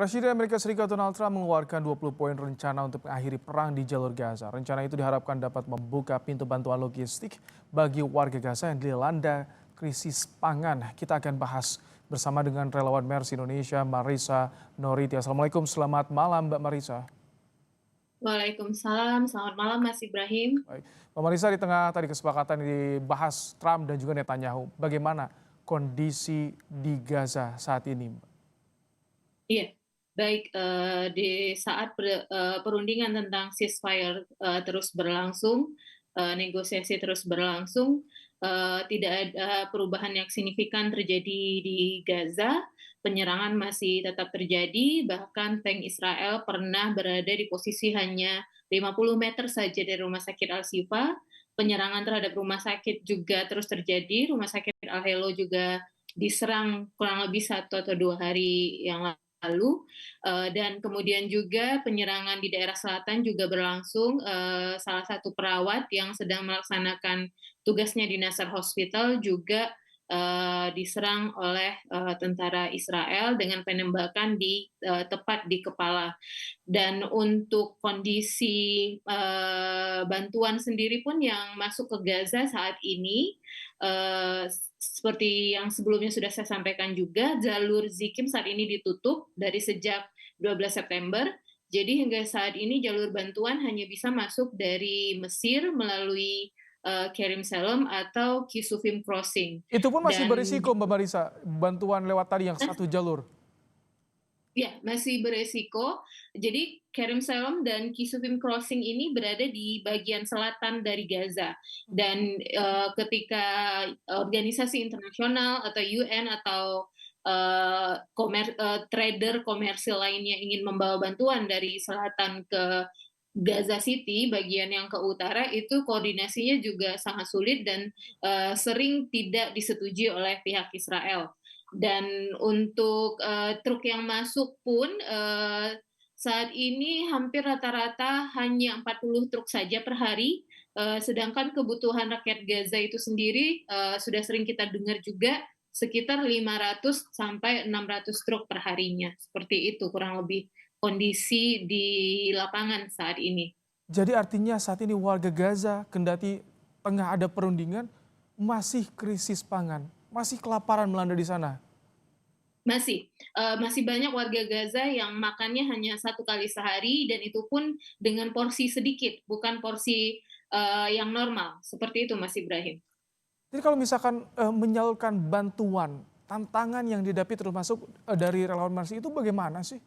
Presiden Amerika Serikat Donald Trump mengeluarkan 20 poin rencana untuk mengakhiri perang di jalur Gaza. Rencana itu diharapkan dapat membuka pintu bantuan logistik bagi warga Gaza yang dilanda krisis pangan. Kita akan bahas bersama dengan relawan Mercy Indonesia, Marisa Noriti. Assalamualaikum, selamat malam Mbak Marisa. Waalaikumsalam, selamat malam Mas Ibrahim. Baik. Mbak Marisa, di tengah tadi kesepakatan dibahas Trump dan juga Netanyahu, bagaimana kondisi di Gaza saat ini, Mbak? Iya, baik, di saat perundingan tentang ceasefire terus berlangsung, negosiasi terus berlangsung, tidak ada perubahan yang signifikan terjadi di Gaza, penyerangan masih tetap terjadi, bahkan tank Israel pernah berada di posisi hanya 50 meter saja dari rumah sakit Al-Shifa. Penyerangan terhadap rumah sakit juga terus terjadi, rumah sakit Al-Helo juga diserang kurang lebih 1 atau 2 hari yang lalu, dan kemudian juga penyerangan di daerah selatan juga berlangsung. Salah satu perawat yang sedang melaksanakan tugasnya di Nasser Hospital juga diserang oleh tentara Israel dengan penembakan tepat di kepala. Dan untuk kondisi bantuan sendiri pun yang masuk ke Gaza saat ini, seperti yang sebelumnya sudah saya sampaikan juga, jalur Zikim saat ini ditutup dari sejak 12 September. Jadi hingga saat ini jalur bantuan hanya bisa masuk dari Mesir melalui Kerim Salem atau Kisufim Crossing. Itu pun masih Dan berisiko Mbak Marisa, bantuan lewat tadi yang satu jalur. ya, masih beresiko. Jadi Kerim Salem dan Kisufim Crossing ini berada di bagian selatan dari Gaza. Dan ketika organisasi internasional atau UN atau trader komersil lainnya ingin membawa bantuan dari selatan ke Gaza City, bagian yang ke utara, itu koordinasinya juga sangat sulit dan sering tidak disetujui oleh pihak Israel. Dan untuk truk yang masuk pun saat ini hampir rata-rata hanya 40 truk saja per hari, sedangkan kebutuhan rakyat Gaza itu sendiri sudah sering kita dengar juga sekitar 500 sampai 600 truk per harinya. Seperti itu kurang lebih kondisi di lapangan saat ini. Jadi artinya saat ini warga Gaza kendati tengah ada perundingan masih krisis pangan, masih kelaparan melanda di sana. Masih banyak warga Gaza yang makannya hanya 1 kali sehari dan itu pun dengan porsi sedikit, bukan porsi yang normal. Seperti itu Mas Ibrahim. Jadi kalau misalkan menyalurkan bantuan, tantangan yang dihadapi termasuk dari relawan Mercy itu bagaimana sih?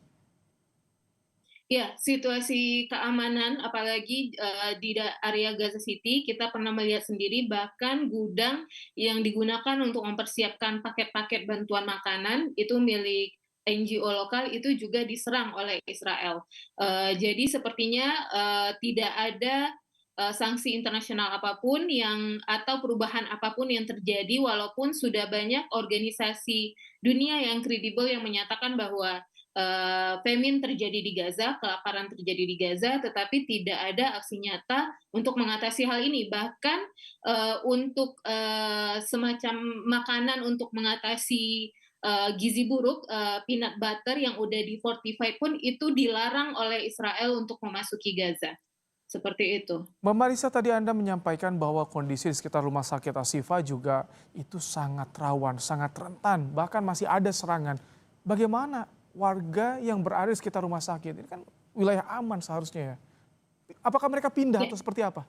Ya, situasi keamanan apalagi di area Gaza City kita pernah melihat sendiri bahkan gudang yang digunakan untuk mempersiapkan paket-paket bantuan makanan itu milik NGO lokal itu juga diserang oleh Israel. Jadi sepertinya tidak ada sanksi internasional apapun atau perubahan apapun yang terjadi walaupun sudah banyak organisasi dunia yang kredibel yang menyatakan bahwa famine terjadi di Gaza, kelaparan terjadi di Gaza, tetapi tidak ada aksi nyata untuk mengatasi hal ini. Bahkan untuk semacam makanan untuk mengatasi gizi buruk, peanut butter yang udah di fortified pun itu dilarang oleh Israel untuk memasuki Gaza. Seperti itu. Mbak Marisa, tadi Anda menyampaikan bahwa kondisi di sekitar rumah sakit Ashifa juga itu sangat rawan, sangat rentan, bahkan masih ada serangan. Bagaimana warga yang berada di sekitar rumah sakit? Ini kan wilayah aman seharusnya ya. Apakah mereka pindah Ya, atau seperti apa?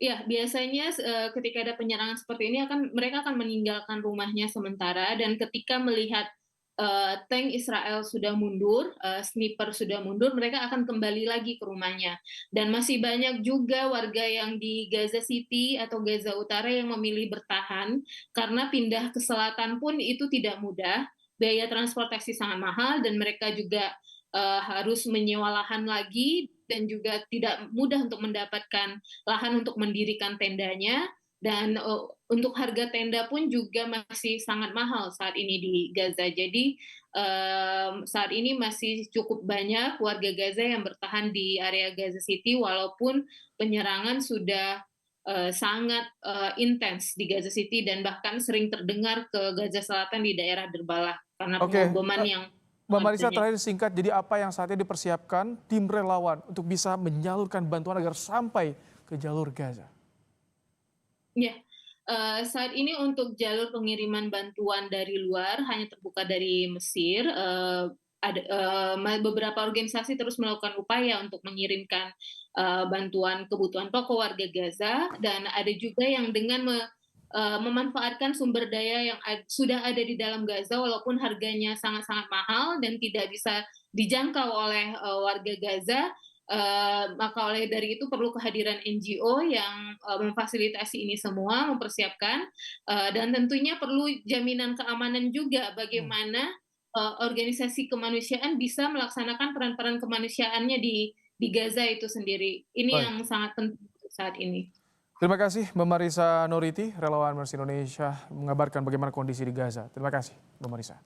ya, biasanya ketika ada penyerangan seperti ini mereka akan meninggalkan rumahnya sementara dan ketika melihat tank Israel sudah mundur, sniper sudah mundur, mereka akan kembali lagi ke rumahnya. Dan masih banyak juga warga yang di Gaza City atau Gaza Utara yang memilih bertahan karena pindah ke selatan pun itu tidak mudah, biaya transportasi sangat mahal dan mereka juga harus menyewa lahan lagi dan juga tidak mudah untuk mendapatkan lahan untuk mendirikan tendanya dan untuk harga tenda pun juga masih sangat mahal saat ini di Gaza. Jadi saat ini masih cukup banyak warga Gaza yang bertahan di area Gaza City walaupun penyerangan sudah sangat intens di Gaza City dan bahkan sering terdengar ke Gaza Selatan di daerah Derbalah karena Oke, pengeboman yang Mbak Marisa, warganya. terakhir singkat, jadi apa yang saat ini dipersiapkan tim relawan untuk bisa menyalurkan bantuan agar sampai ke jalur Gaza? Ya, saat ini untuk jalur pengiriman bantuan dari luar hanya terbuka dari Mesir. Ada beberapa organisasi terus melakukan upaya untuk mengirimkan bantuan kebutuhan pokok warga Gaza, dan ada juga yang dengan memanfaatkan sumber daya yang sudah ada di dalam Gaza, walaupun harganya sangat-sangat mahal dan tidak bisa dijangkau oleh warga Gaza. Maka oleh dari itu perlu kehadiran NGO yang memfasilitasi ini semua, mempersiapkan, dan tentunya perlu jaminan keamanan juga, Hmm, bagaimana organisasi kemanusiaan bisa melaksanakan peran-peran kemanusiaannya di Gaza itu sendiri. Ini baik. yang sangat penting saat ini. Terima kasih Mbak Marisa Noriti, relawan Mercy Indonesia mengabarkan bagaimana kondisi di Gaza. Terima kasih Mbak Marisa.